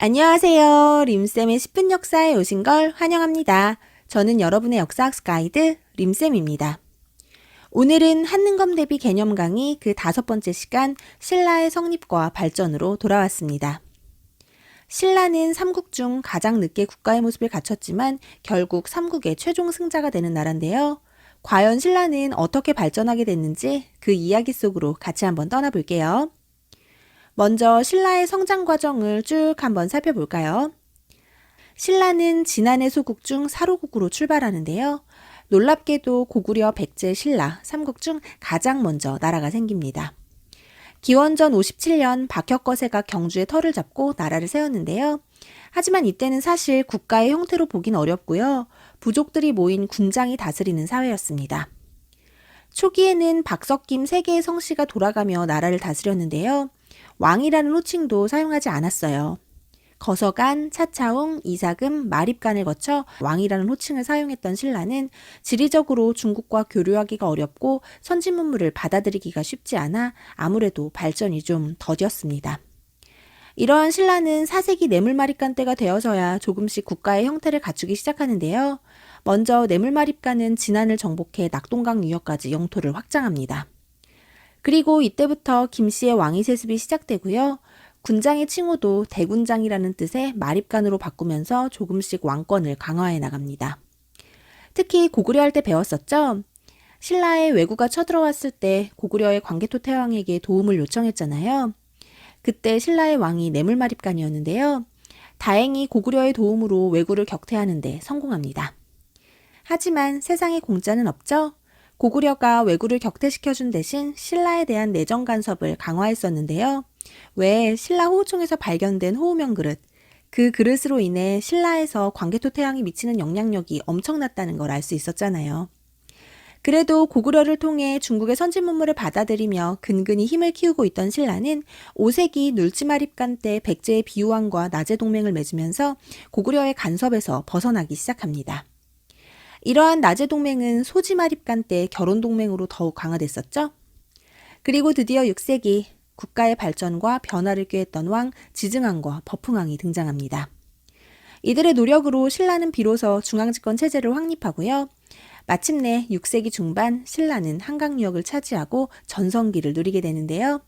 안녕하세요. 림쌤의 10분 역사에 오신 걸 환영합니다. 저는 여러분의 역사학습 가이드 림쌤입니다. 오늘은 한능검 대비 개념 강의 그 5번째 시간 신라의 성립과 발전으로 돌아왔습니다. 신라는 삼국 중 가장 늦게 국가의 모습을 갖췄지만 결국 삼국의 최종 승자가 되는 나라인데요. 과연 신라는 어떻게 발전하게 됐는지 그 이야기 속으로 같이 한번 떠나볼게요. 먼저 신라의 성장 과정을 쭉 한번 살펴볼까요? 신라는 진안의 소국 중 사로국으로 출발하는데요. 놀랍게도 고구려 백제 신라 삼국 중 가장 먼저 나라가 생깁니다. 기원전 57년 박혁거세가 경주에 터를 잡고 나라를 세웠는데요. 하지만 이때는 사실 국가의 형태로 보긴 어렵고요. 부족들이 모인 군장이 다스리는 사회였습니다. 초기에는 박석김 3개의 성씨가 돌아가며 나라를 다스렸는데요. 왕이라는 호칭도 사용하지 않았어요. 거서간, 차차웅, 이사금, 마립간을 거쳐 왕이라는 호칭을 사용했던 신라는 지리적으로 중국과 교류하기가 어렵고 선진 문물을 받아들이기가 쉽지 않아 아무래도 발전이 좀 더뎠습니다. 이러한 신라는 4세기 뇌물마립간 때가 되어서야 조금씩 국가의 형태를 갖추기 시작하는데요. 먼저 뇌물마립간은 진안을 정복해 낙동강 유역까지 영토를 확장합니다. 그리고 이때부터 김씨의 왕위 세습이 시작되고요. 군장의 칭호도 대군장이라는 뜻의 마립간으로 바꾸면서 조금씩 왕권을 강화해 나갑니다. 특히 고구려 할 때 배웠었죠? 신라의 왜구가 쳐들어왔을 때 고구려의 광개토 태왕에게 도움을 요청했잖아요. 그때 신라의 왕이 뇌물마립간이었는데요. 다행히 고구려의 도움으로 왜구를 격퇴하는 데 성공합니다. 하지만 세상에 공짜는 없죠? 고구려가 왜구를 격퇴시켜준 대신 신라에 대한 내정 간섭을 강화했었는데요. 왜 신라 호우총에서 발견된 호우명 그릇, 그 그릇으로 인해 신라에서 광개토 태왕이 미치는 영향력이 엄청났다는 걸 알 수 있었잖아요. 그래도 고구려를 통해 중국의 선진 문물을 받아들이며 근근히 힘을 키우고 있던 신라는 5세기 눌지마립간 때 백제의 비유왕과 나제 동맹을 맺으면서 고구려의 간섭에서 벗어나기 시작합니다. 이러한 나제 동맹은 소지마립간 때 결혼 동맹으로 더욱 강화됐었죠. 그리고 드디어 6세기 국가의 발전과 변화를 꾀했던 왕 지증왕과 버풍왕이 등장합니다. 이들의 노력으로 신라는 비로소 중앙집권 체제를 확립하고요. 마침내 6세기 중반 신라는 한강 유역을 차지하고 전성기를 누리게 되는데요.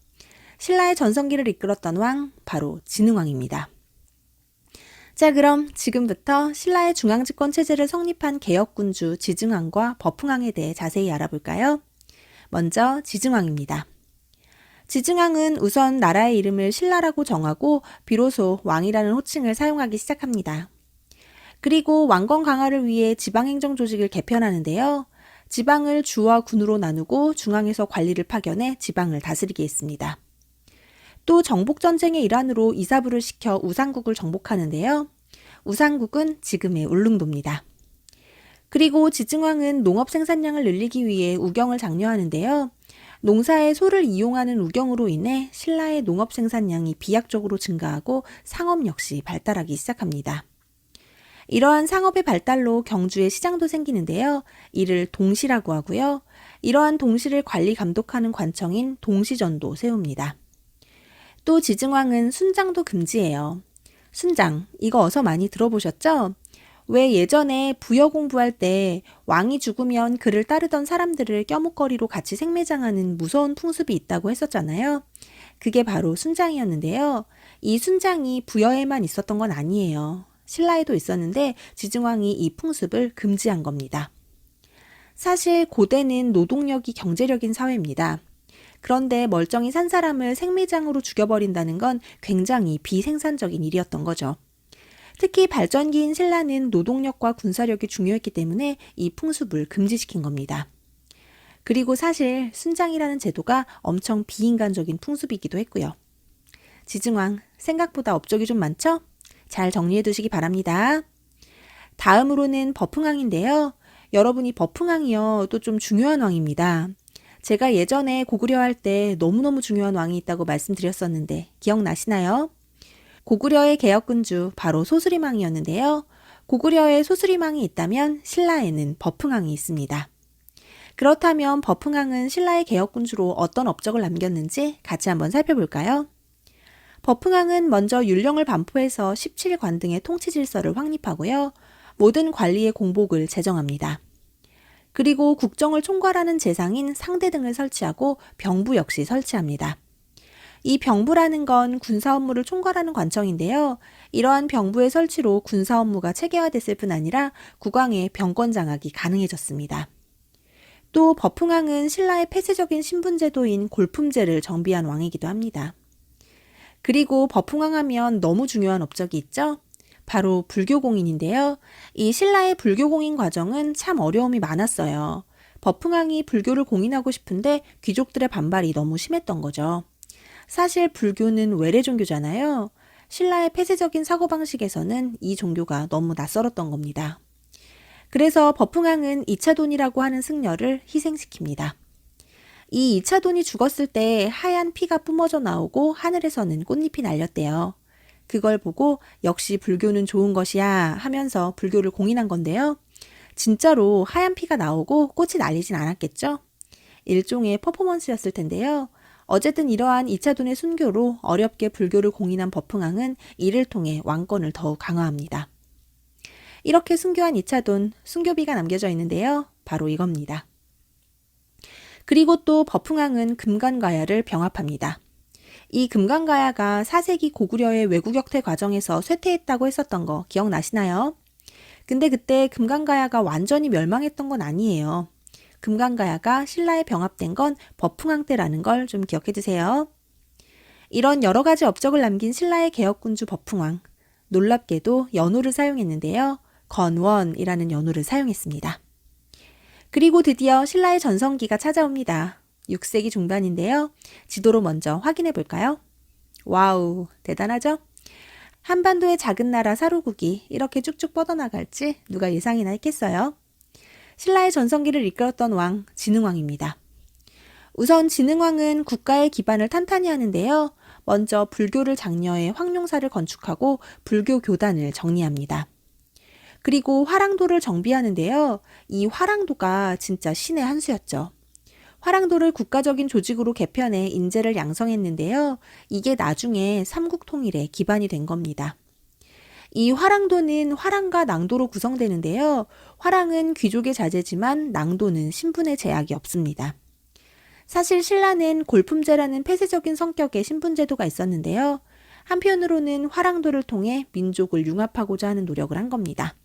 신라의 전성기를 이끌었던 왕 바로 진흥왕입니다. 자, 그럼 지금부터 신라의 중앙집권 체제를 성립한 개혁군주 지증왕과 버풍왕에 대해 자세히 알아볼까요? 먼저 지증왕입니다. 지증왕은 우선 나라의 이름을 신라라고 정하고 비로소 왕이라는 호칭을 사용하기 시작합니다. 그리고 왕권 강화를 위해 지방행정 조직을 개편하는데요. 지방을 주와 군으로 나누고 중앙에서 관리를 파견해 지방을 다스리게 했습니다. 또 정복전쟁의 일환으로 이사부를 시켜 우상국을 정복하는데요. 우상국은 지금의 울릉도입니다. 그리고 지증왕은 농업 생산량을 늘리기 위해 우경을 장려하는데요. 농사의 소를 이용하는 우경으로 인해 신라의 농업 생산량이 비약적으로 증가하고 상업 역시 발달하기 시작합니다. 이러한 상업의 발달로 경주에 시장도 생기는데요. 이를 동시라고 하고요. 이러한 동시를 관리 감독하는 관청인 동시전도 세웁니다. 또 지증왕은 순장도 금지해요. 순장, 이거 어서 많이 들어보셨죠? 왜 예전에 부여 공부할 때 왕이 죽으면 그를 따르던 사람들을 껴목걸이로 같이 생매장하는 무서운 풍습이 있다고 했었잖아요. 그게 바로 순장이었는데요. 이 순장이 부여에만 있었던 건 아니에요. 신라에도 있었는데 지증왕이 이 풍습을 금지한 겁니다. 사실 고대는 노동력이 경제력인 사회입니다. 그런데 멀쩡히 산 사람을 생매장으로 죽여버린다는 건 굉장히 비생산적인 일이었던 거죠. 특히 발전기인 신라는 노동력과 군사력이 중요했기 때문에 이 풍습을 금지시킨 겁니다. 그리고 사실 순장이라는 제도가 엄청 비인간적인 풍습이기도 했고요. 지증왕, 생각보다 업적이 좀 많죠? 잘 정리해 두시기 바랍니다. 다음으로는 버풍왕인데요. 여러분이 버풍왕이요, 또 좀 중요한 왕입니다. 제가 예전에 고구려 할 때 너무너무 중요한 왕이 있다고 말씀드렸었는데 기억나시나요? 고구려의 개혁군주 바로 소수림왕이었는데요. 고구려에 소수림왕이 있다면 신라에는 버풍왕이 있습니다. 그렇다면 버풍왕은 신라의 개혁군주로 어떤 업적을 남겼는지 같이 한번 살펴볼까요? 버풍왕은 먼저 율령을 반포해서 17관 등의 통치 질서를 확립하고요. 모든 관리의 공복을 제정합니다. 그리고 국정을 총괄하는 재상인 상대 등을 설치하고 병부 역시 설치합니다. 이 병부라는 건 군사 업무를 총괄하는 관청인데요. 이러한 병부의 설치로 군사 업무가 체계화됐을 뿐 아니라 국왕의 병권 장악이 가능해졌습니다. 또 버풍왕은 신라의 폐쇄적인 신분제도인 골품제를 정비한 왕이기도 합니다. 그리고 버풍왕 하면 너무 중요한 업적이 있죠? 바로 불교공인인데요. 이 신라의 불교공인 과정은 참 어려움이 많았어요. 버풍왕이 불교를 공인하고 싶은데 귀족들의 반발이 너무 심했던 거죠. 사실 불교는 외래 종교잖아요. 신라의 폐쇄적인 사고방식에서는 이 종교가 너무 낯설었던 겁니다. 그래서 버풍왕은 이차돈이라고 하는 승려를 희생시킵니다. 이 이차돈이 죽었을 때 하얀 피가 뿜어져 나오고 하늘에서는 꽃잎이 날렸대요. 그걸 보고 역시 불교는 좋은 것이야 하면서 불교를 공인한 건데요. 진짜로 하얀 피가 나오고 꽃이 날리진 않았겠죠? 일종의 퍼포먼스였을 텐데요. 어쨌든 이러한 이차돈의 순교로 어렵게 불교를 공인한 버풍왕은 이를 통해 왕권을 더욱 강화합니다. 이렇게 순교한 이차돈, 순교비가 남겨져 있는데요. 바로 이겁니다. 그리고 또 버풍왕은 금관가야를 병합합니다. 이 금관가야가 4세기 고구려의 외국역퇴 과정에서 쇠퇴했다고 했었던 거 기억나시나요? 근데 그때 금관가야가 완전히 멸망했던 건 아니에요. 금관가야가 신라에 병합된 건 버풍왕 때라는 걸 좀 기억해 두세요. 이런 여러 가지 업적을 남긴 신라의 개혁군주 버풍왕. 놀랍게도 연호를 사용했는데요. 건원이라는 연호를 사용했습니다. 그리고 드디어 신라의 전성기가 찾아옵니다. 6세기 중반인데요. 지도로 먼저 확인해 볼까요? 와우, 대단하죠? 한반도의 작은 나라 사로국이 이렇게 쭉쭉 뻗어나갈지 누가 예상이나 했겠어요? 신라의 전성기를 이끌었던 왕, 진흥왕입니다. 우선 진흥왕은 국가의 기반을 탄탄히 하는데요. 먼저 불교를 장려해 황룡사를 건축하고 불교 교단을 정리합니다. 그리고 화랑도를 정비하는데요. 이 화랑도가 진짜 신의 한 수였죠. 화랑도를 국가적인 조직으로 개편해 인재를 양성했는데요. 이게 나중에 삼국통일의 기반이 된 겁니다. 이 화랑도는 화랑과 낭도로 구성되는데요. 화랑은 귀족의 자제지만 낭도는 신분의 제약이 없습니다. 사실 신라는 골품제라는 폐쇄적인 성격의 신분제도가 있었는데요. 한편으로는 화랑도를 통해 민족을 융합하고자 하는 노력을 한 겁니다.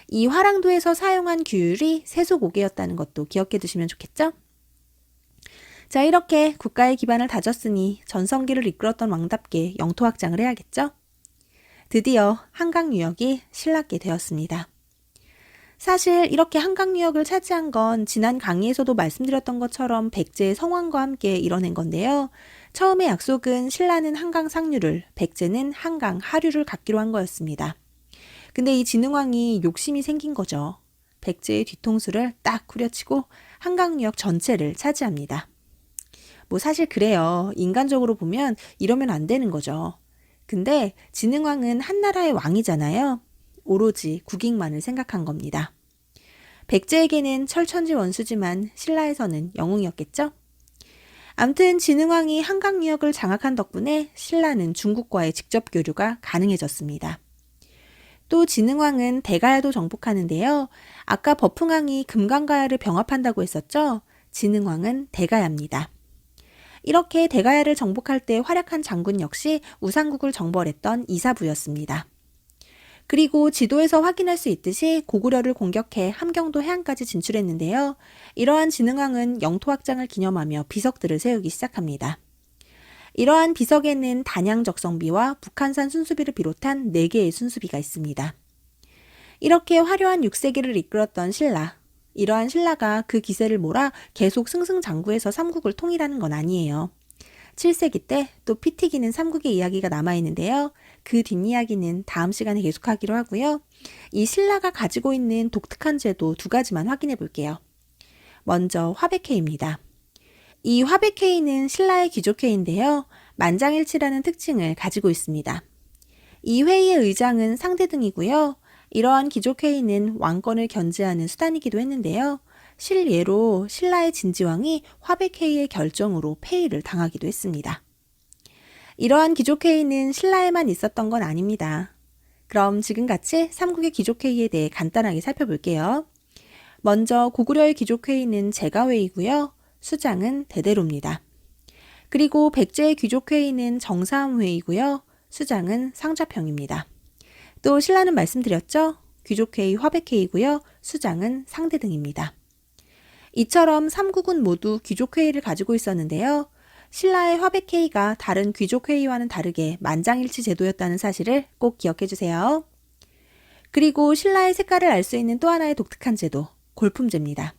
이 화랑도에서 사용한 규율이 세속오개였다는 것도 기억해 두시면 좋겠죠? 자, 이렇게 국가의 기반을 다졌으니 전성기를 이끌었던 왕답게 영토 확장을 해야겠죠? 드디어 한강 유역이 신라께 되었습니다. 사실 이렇게 한강 유역을 차지한 건 지난 강의에서도 말씀드렸던 것처럼 백제의 성왕과 함께 이뤄낸 건데요. 처음에 약속은 신라는 한강 상류를, 백제는 한강 하류를 갖기로 한 거였습니다. 근데 이 진흥왕이 욕심이 생긴 거죠. 백제의 뒤통수를 딱 후려치고 한강 유역 전체를 차지합니다. 뭐 사실 그래요. 인간적으로 보면 이러면 안 되는 거죠. 근데 진흥왕은 한나라의 왕이잖아요. 오로지 국익만을 생각한 겁니다. 백제에게는 철천지 원수지만 신라에서는 영웅이었겠죠? 암튼 진흥왕이 한강 유역을 장악한 덕분에 신라는 중국과의 직접 교류가 가능해졌습니다. 또 진흥왕은 대가야도 정복하는데요. 아까 버풍왕이 금강가야를 병합한다고 했었죠? 진흥왕은 대가야입니다. 이렇게 대가야를 정복할 때 활약한 장군 역시 우상국을 정벌했던 이사부였습니다. 그리고 지도에서 확인할 수 있듯이 고구려를 공격해 함경도 해안까지 진출했는데요. 이러한 진흥왕은 영토 확장을 기념하며 비석들을 세우기 시작합니다. 이러한 비석에는 단양적성비와 북한산 순수비를 비롯한 4개의 순수비가 있습니다. 이렇게 화려한 6세기를 이끌었던 신라. 이러한 신라가 그 기세를 몰아 계속 승승장구해서 삼국을 통일하는 건 아니에요. 7세기 때 또 피 튀기는 삼국의 이야기가 남아있는데요. 그 뒷이야기는 다음 시간에 계속하기로 하고요. 이 신라가 가지고 있는 독특한 제도 2가지만 확인해 볼게요. 먼저 화백회의입니다. 이 화백회의는 신라의 귀족회의인데요. 만장일치라는 특징을 가지고 있습니다. 이 회의의 의장은 상대등이고요. 이러한 귀족회의는 왕권을 견제하는 수단이기도 했는데요. 실예로 신라의 진지왕이 화백회의의 결정으로 폐위를 당하기도 했습니다. 이러한 귀족회의는 신라에만 있었던 건 아닙니다. 그럼 지금같이 삼국의 귀족회의에 대해 간단하게 살펴볼게요. 먼저 고구려의 귀족회의는 제가회의고요. 수장은 대대로입니다. 그리고 백제의 귀족회의는 정사함회의고요. 수장은 상좌평입니다. 또 신라는 말씀드렸죠? 귀족회의 화백회의고요. 수장은 상대등입니다. 이처럼 삼국은 모두 귀족회의를 가지고 있었는데요. 신라의 화백회의가 다른 귀족회의와는 다르게 만장일치 제도였다는 사실을 꼭 기억해 주세요. 그리고 신라의 색깔을 알 수 있는 또 하나의 독특한 제도, 골품제입니다.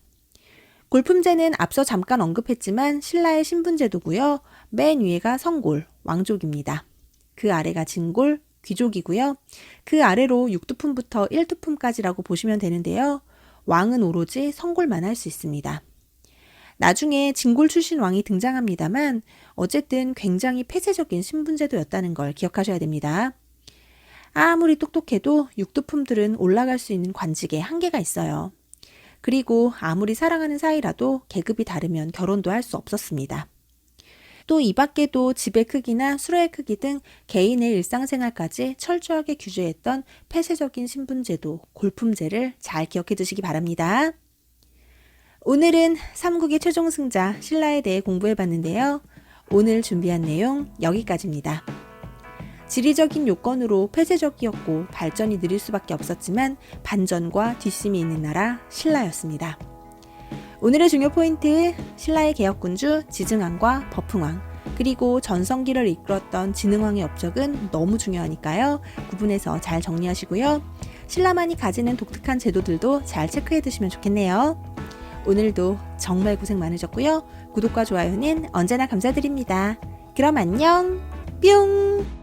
골품제는 앞서 잠깐 언급했지만 신라의 신분제도고요. 맨 위에가 성골, 왕족입니다. 그 아래가 진골, 귀족이고요. 그 아래로 6두품부터 1두품까지라고 보시면 되는데요. 왕은 오로지 성골만 할 수 있습니다. 나중에 진골 출신 왕이 등장합니다만 어쨌든 굉장히 폐쇄적인 신분제도였다는 걸 기억하셔야 됩니다. 아무리 똑똑해도 6두품들은 올라갈 수 있는 관직에 한계가 있어요. 그리고 아무리 사랑하는 사이라도 계급이 다르면 결혼도 할 수 없었습니다. 또 이 밖에도 집의 크기나 수로의 크기 등 개인의 일상생활까지 철저하게 규제했던 폐쇄적인 신분제도, 골품제를 잘 기억해 두시기 바랍니다. 오늘은 삼국의 최종 승자 신라에 대해 공부해 봤는데요. 오늘 준비한 내용 여기까지입니다. 지리적인 요건으로 폐쇄적이었고 발전이 느릴 수밖에 없었지만 반전과 뒷심이 있는 나라 신라였습니다. 오늘의 중요 포인트, 신라의 개혁군주 지증왕과 버풍왕, 그리고 전성기를 이끌었던 진흥왕의 업적은 너무 중요하니까요. 구분해서 잘 정리하시고요. 신라만이 가지는 독특한 제도들도 잘 체크해 두시면 좋겠네요. 오늘도 정말 고생 많으셨고요. 구독과 좋아요는 언제나 감사드립니다. 그럼 안녕, 뿅!